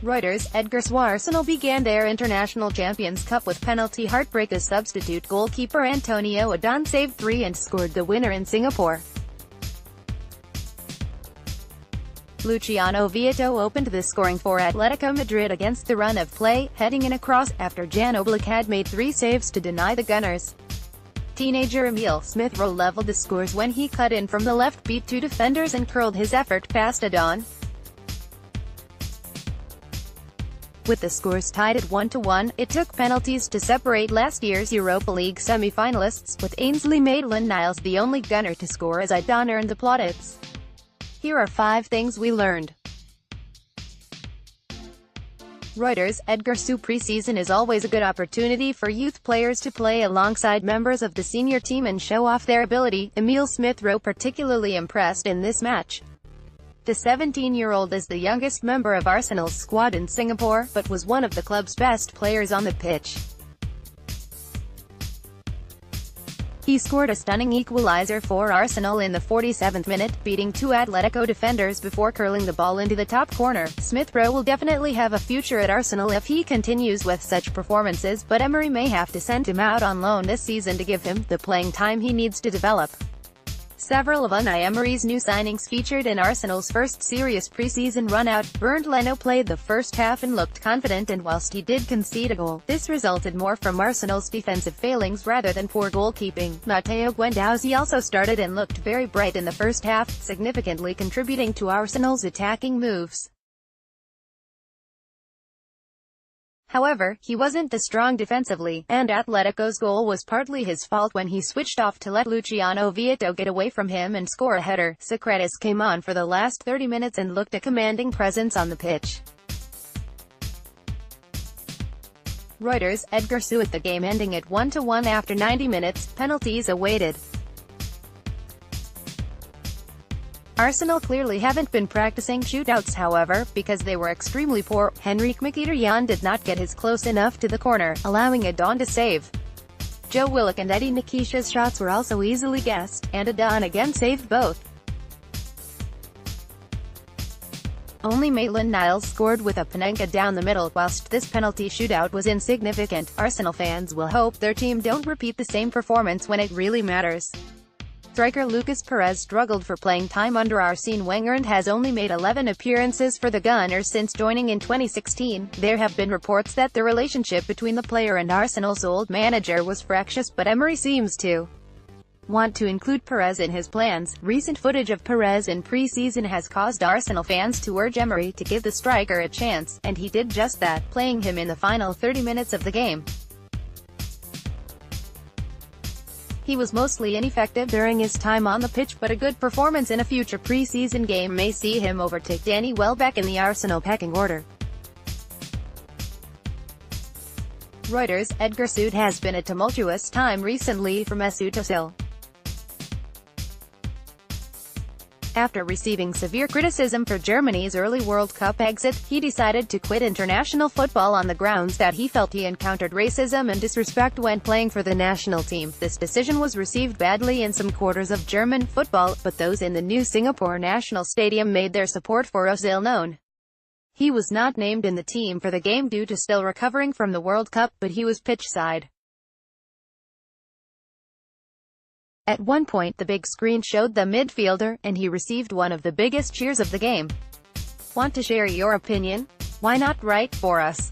Reuters, Edgar SuArsenal began their International Champions Cup with penalty heartbreak as substitute goalkeeper Antonio Adan saved 3 and scored the winner in Singapore. Luciano Vietto opened the scoring for Atletico Madrid against the run of play, heading in a cross, after Jan Oblak had made 3 saves to deny the Gunners. Teenager Emile Smith-Rowe leveled the scores when he cut in from the left, beat 2 defenders and curled his effort past Adan. With the scores tied at 1-1, it took penalties to separate last year's Europa League semi-finalists, with Ainsley Maitland-Niles the only Gunner to score as Adan earned the plaudits. Here are 5 things we learned. Reuters, Edgar SuArsenal preseason is always a good opportunity for youth players to play alongside members of the senior team and show off their ability. Emile Smith-Rowe particularly impressed in this match. The 17-year-old is the youngest member of Arsenal's squad in Singapore, but was one of the club's best players on the pitch. He scored a stunning equalizer for Arsenal in the 47th minute, beating 2 Atletico defenders before curling the ball into the top corner. Smith-Rowe will definitely have a future at Arsenal if he continues with such performances, but Emery may have to send him out on loan this season to give him the playing time he needs to develop. Several of Unai Emery's new signings featured in Arsenal's first serious preseason run-out. Bernd Leno played the first half and looked confident, and whilst he did concede a goal, this resulted more from Arsenal's defensive failings rather than poor goalkeeping. Matteo Guendouzi also started and looked very bright in the first half, significantly contributing to Arsenal's attacking moves. However, he wasn't as strong defensively, and Atletico's goal was partly his fault when he switched off to let Luciano Vietto get away from him and score a header. Socrates came on for the last 30 minutes and looked a commanding presence on the pitch. Reuters, Edgar SuArsenal at the game ending at 1-1 after 90 minutes, penalties awaited. Arsenal clearly haven't been practicing shootouts, however, because they were extremely poor. Henrik Mkhitaryan did not get his close enough to the corner, allowing Adan to save. Joe Willock and Eddie Nketiah's shots were also easily guessed, and Adan again saved both. Only Maitland-Niles scored with a Panenka down the middle. Whilst this penalty shootout was insignificant, Arsenal fans will hope their team don't repeat the same performance when it really matters. Striker Lucas Perez struggled for playing time under Arsene Wenger and has only made 11 appearances for the Gunners since joining in 2016. There have been reports that the relationship between the player and Arsenal's old manager was fractious, but Emery seems to want to include Perez in his plans. Recent footage of Perez in pre-season has caused Arsenal fans to urge Emery to give the striker a chance, and he did just that, playing him in the final 30 minutes of the game. He was mostly ineffective during his time on the pitch, but a good performance in a future pre-season game may see him overtake Danny Welbeck in the Arsenal pecking order. Reuters, Edgar SuArsenal has been a tumultuous time recently for Mesut Özil. After receiving severe criticism for Germany's early World Cup exit, he decided to quit international football on the grounds that he felt he encountered racism and disrespect when playing for the national team. This decision was received badly in some quarters of German football, but those in the new Singapore National Stadium made their support for Özil known. He was not named in the team for the game due to still recovering from the World Cup, but he was pitchside. At one point the big screen showed the midfielder, and he received one of the biggest cheers of the game. Want to share your opinion? Why not write for us?